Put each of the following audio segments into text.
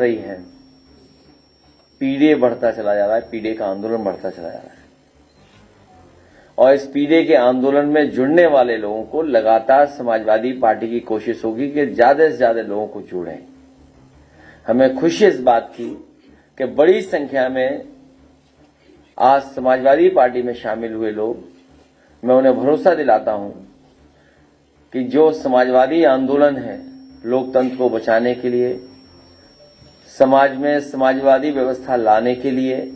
रही है, पीडीए बढ़ता चला जा रहा है, पीडीए का आंदोलन बढ़ता चला जा रहा है और इस पीडीए के आंदोलन में जुड़ने वाले लोगों को लगातार समाजवादी पार्टी की कोशिश होगी कि ज्यादा से ज्यादा लोगों को जोड़ें। हमें खुशी इस बात की कि बड़ी संख्या में आज समाजवादी पार्टी में शामिल हुए लोग, मैं उन्हें भरोसा दिलाता हूं कि जो समाजवादी आंदोलन है लोकतंत्र को बचाने के लिए, समाज में समाजवादी व्यवस्था लाने के लिए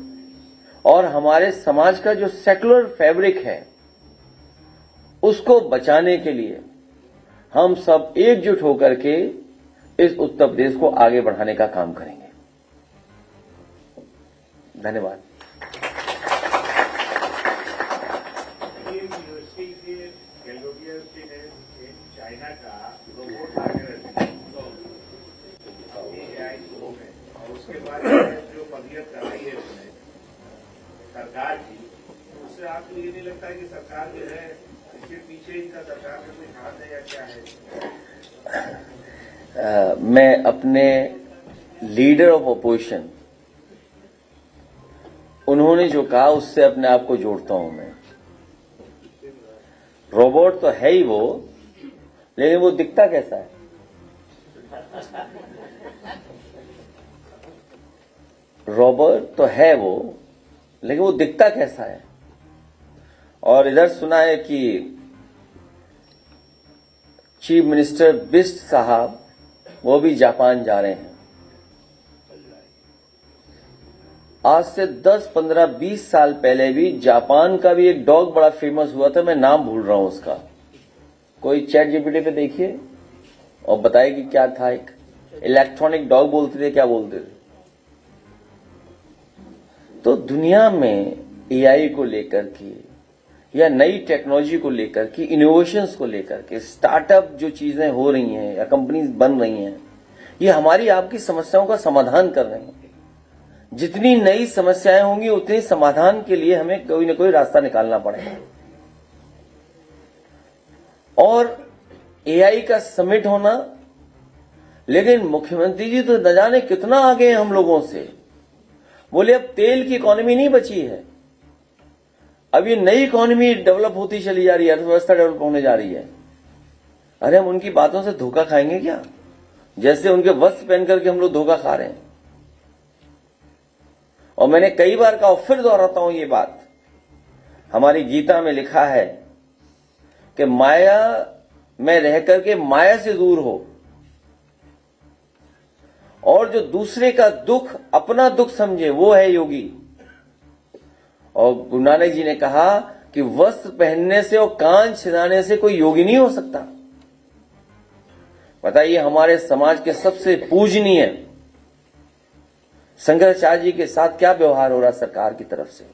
और हमारे समाज का जो सेकुलर फैब्रिक है उसको बचाने के लिए हम सब एकजुट होकर के इस उत्तर प्रदेश को आगे बढ़ाने का काम करेंगे। धन्यवाद। चाइना का रोबोट आगे और उसके बाद जो पदवियत कराई है उसने सरकार की, उससे आपको ये नहीं लगता है कि सरकार जो है इसके पीछे इनका सरकार में कोई हाथ है या क्या है? मैं अपने लीडर ऑफ अपोजिशन उन्होंने जो कहा उससे अपने आप को जोड़ता हूं। मैं रोबोट तो है ही वो, लेकिन वो दिखता कैसा है? रोबोट तो है वो, लेकिन वो दिखता कैसा है? और इधर सुना है कि चीफ मिनिस्टर बिस्ट साहब वो भी जापान जा रहे हैं। आज से 10, 15, 20 साल पहले भी जापान का भी एक डॉग बड़ा फेमस हुआ था, मैं नाम भूल रहा हूं उसका। कोई चैट जीपीटी पे देखिए और बताइए कि क्या था। एक इलेक्ट्रॉनिक डॉग बोलते थे, क्या बोलते थे? तो दुनिया में एआई को लेकर के या नई टेक्नोलॉजी को लेकर के, इनोवेशंस को लेकर के, स्टार्टअप जो चीजें हो रही हैं या कंपनीज बन रही हैं, ये हमारी आपकी समस्याओं का समाधान कर रही हैं। जितनी नई समस्याएं होंगी उतनी समाधान के लिए हमें कोई न कोई रास्ता निकालना पड़ेगा। और एआई का समिट होना, लेकिन मुख्यमंत्री जी तो न जाने कितना आगे हैं हम लोगों से। बोले अब तेल की इकोनॉमी नहीं बची है, अब ये नई इकोनॉमी डेवलप होती चली जा रही है, अर्थव्यवस्था डेवलप होने जा रही है। अरे हम उनकी बातों से धोखा खाएंगे क्या? जैसे उनके वस्त्र पहन करके हम लोग धोखा खा रहे हैं। और मैंने कई बार कहा, फिर दोहराता हूं ये बात, हमारी गीता में लिखा है कि माया में रह करके माया से दूर हो और जो दूसरे का दुख अपना दुख समझे वो है योगी। और गुरु नानक जी ने कहा कि वस्त्र पहनने से और कान छिदाने से कोई योगी नहीं हो सकता। बताइए, हमारे समाज के सबसे पूजनीय शंकराचार्य जी के साथ क्या व्यवहार हो रहा सरकार की तरफ से।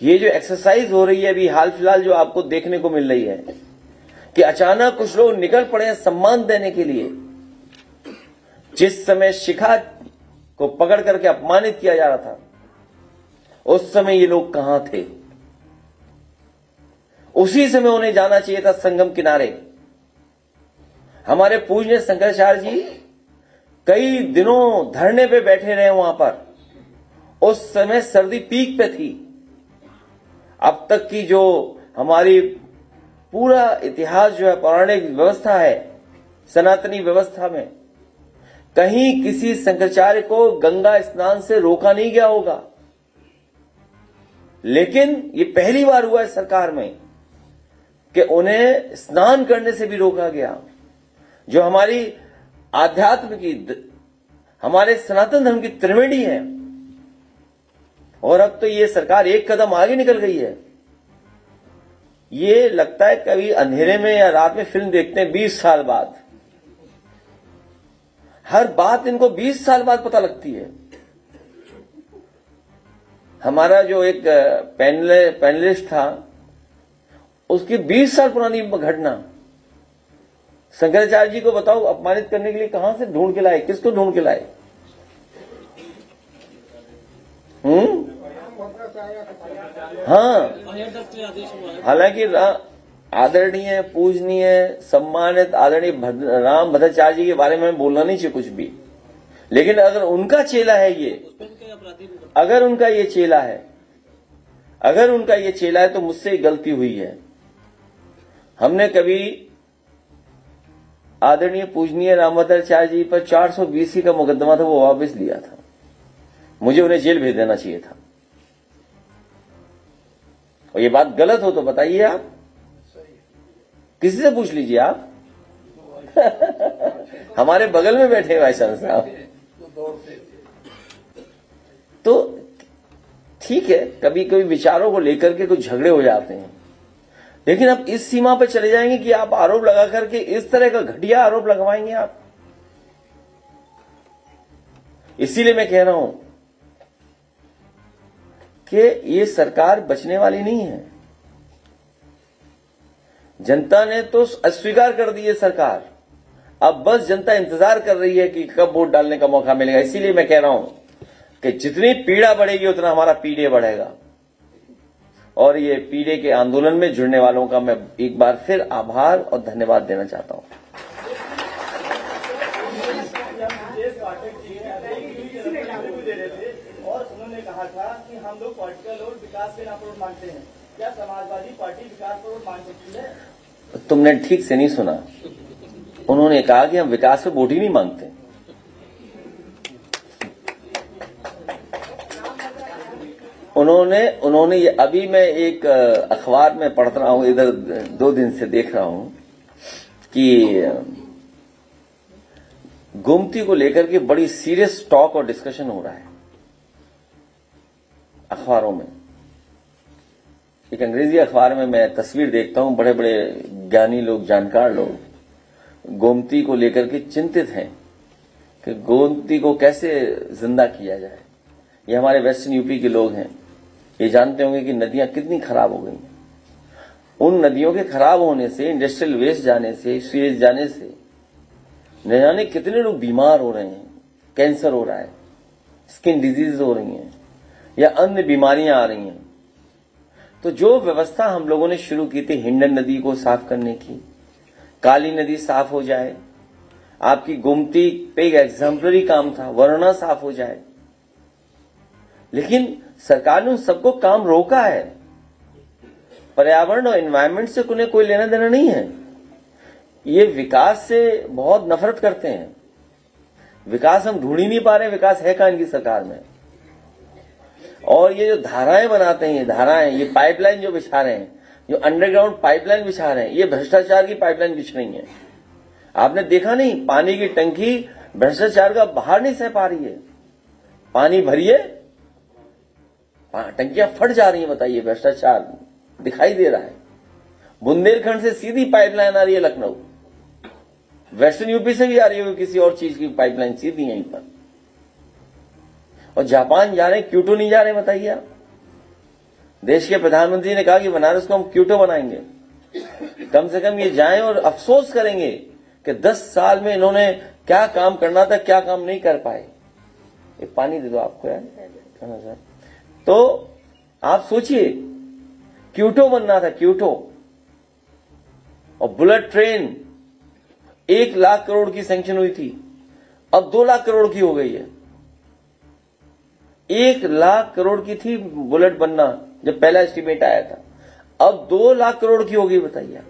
ये जो एक्सरसाइज हो रही है अभी हाल फिलहाल जो आपको देखने को मिल रही है कि अचानक कुछ लोग निकल पड़े हैं सम्मान देने के लिए। जिस समय शिखा को पकड़ करके अपमानित किया जा रहा था, उस समय ये लोग कहां थे? उसी समय उन्हें जाना चाहिए था संगम किनारे। हमारे पूज्य शंकराचार्य जी कई दिनों धरने पे बैठे रहे वहां पर। उस समय सर्दी पीक पे थी। अब तक की जो हमारी पूरा इतिहास जो है, पौराणिक व्यवस्था है, सनातनी व्यवस्था में कहीं किसी शंकराचार्य को गंगा स्नान से रोका नहीं गया होगा। लेकिन ये पहली बार हुआ है सरकार में कि उन्हें स्नान करने से भी रोका गया। जो हमारी आध्यात्म की, हमारे सनातन धर्म की त्रिवेणी है। और अब तो ये सरकार एक कदम आगे निकल गई है। ये लगता है कभी अंधेरे में या रात में फिल्म देखते हैं 20 साल बाद। हर बात इनको 20 साल बाद पता लगती है। हमारा जो एक पैनलिस्ट था, उसकी 20 साल पुरानी घटना शंकराचार्य जी को बताओ अपमानित करने के लिए कहां से ढूंढ के लाए, किसको ढूंढ के लाए? हाँ, हालांकि आदरणीय, पूजनीय, सम्मानित आदरणीय राम भद्राचार्य जी के बारे में बोलना नहीं चाहिए कुछ भी, लेकिन अगर उनका चेला है ये, अगर उनका ये चेला है तो मुझसे गलती हुई है। हमने कभी आदरणीय पूजनीय राम भद्राचार्य जी पर 420 का मुकदमा था, वो वापस लिया था। मुझे उन्हें जेल भेज देना चाहिए था। और ये बात गलत हो तो बताइए आप, किसी से पूछ लीजिए आप। हमारे बगल में बैठे वाइस चांसलर साहब। तो ठीक है, कभी कभी विचारों को लेकर के कुछ झगड़े हो जाते हैं, लेकिन अब इस सीमा पर चले जाएंगे कि आप आरोप लगा करके इस तरह का घटिया आरोप लगवाएंगे आप। इसीलिए मैं कह रहा हूं कि ये सरकार बचने वाली नहीं है। जनता ने तो अस्वीकार कर दी है सरकार, अब बस जनता इंतजार कर रही है कि कब वोट डालने का मौका मिलेगा। इसीलिए मैं कह रहा हूं कि जितनी पीड़ा बढ़ेगी उतना हमारा पीडीए बढ़ेगा। और ये पीडीए के आंदोलन में जुड़ने वालों का मैं एक बार फिर आभार और धन्यवाद देना चाहता हूं। और उन्होंने कहा था कि हम लोग पॉलिटिकल और विकास के नाम पर वोट मांगते हैं। क्या समाजवादी पार्टी विकास पर वोट मांग सकती है? तुमने ठीक से नहीं सुना। उन्होंने कहा कि हम विकास पे वोट ही नहीं मांगते। उन्होंने ये अभी मैं एक अखबार में पढ़ रहा हूं, इधर 2 दिन से देख रहा हूं कि गोमती को लेकर के बड़ी सीरियस टॉक और डिस्कशन हो रहा है अखबारों में। एक अंग्रेजी अखबार में मैं तस्वीर देखता हूं, बड़े बड़े ज्ञानी लोग, जानकार लोग गोमती को लेकर के चिंतित हैं कि गोमती को कैसे जिंदा किया जाए। ये हमारे वेस्टर्न यूपी के लोग हैं, ये जानते होंगे कि नदियां कितनी खराब हो गई हैं। उन नदियों के खराब होने से, इंडस्ट्रियल वेस्ट जाने से, सीवेज जाने से न जाने कितने लोग बीमार हो रहे हैं, कैंसर हो रहा है, स्किन डिजीज हो रही हैं या अन्य बीमारियां आ रही हैं। तो जो व्यवस्था हम लोगों ने शुरू की थी हिंडन नदी को साफ करने की, काली नदी साफ हो जाए, आपकी गोमती पे एक एग्जाम्पलरी काम था, वरुणा साफ हो जाए, लेकिन सरकार ने उन सबको काम रोका है। पर्यावरण और एनवायरमेंट से उन्हें कोई लेना देना नहीं है। ये विकास से बहुत नफरत करते हैं। विकास हम ढूंढ ही नहीं पा रहे, विकास है कहां इनकी सरकार में। और ये जो धाराएं बनाते हैं, ये धाराएं, ये पाइपलाइन जो बिछा रहे हैं, जो अंडरग्राउंड पाइपलाइन बिछा रहे हैं, ये भ्रष्टाचार की पाइपलाइन बिछ रही है। आपने देखा नहीं, पानी की टंकी भ्रष्टाचार का बाहर नहीं सह पा रही है। पानी भरिए, टंकियां फट जा रही है। बताइए, भ्रष्टाचार दिखाई दे रहा है। बुंदेलखंड से सीधी पाइपलाइन आ रही है लखनऊ, वेस्टर्न यूपी से भी आ रही है किसी और चीज की पाइपलाइन सीधी यहीं पर। और जापान जा रहे हैं, क्योटो नहीं जा रहे। बताइए आप, देश के प्रधानमंत्री ने कहा कि बनारस को हम क्योटो बनाएंगे। कम से कम ये जाएं और अफसोस करेंगे कि 10 साल में इन्होंने क्या काम करना था, क्या काम नहीं कर पाए। ये पानी दे दो आपको यार। तो आप सोचिए, क्योटो बनना था, क्योटो। और बुलेट ट्रेन 1 लाख करोड़ की सैंक्शन हुई थी, अब 2 लाख करोड़ की हो गई है। 1 लाख करोड़ की थी बुलेट बनना जब पहला एस्टीमेट आया था, अब 2 लाख करोड़ की हो गई। बताइए।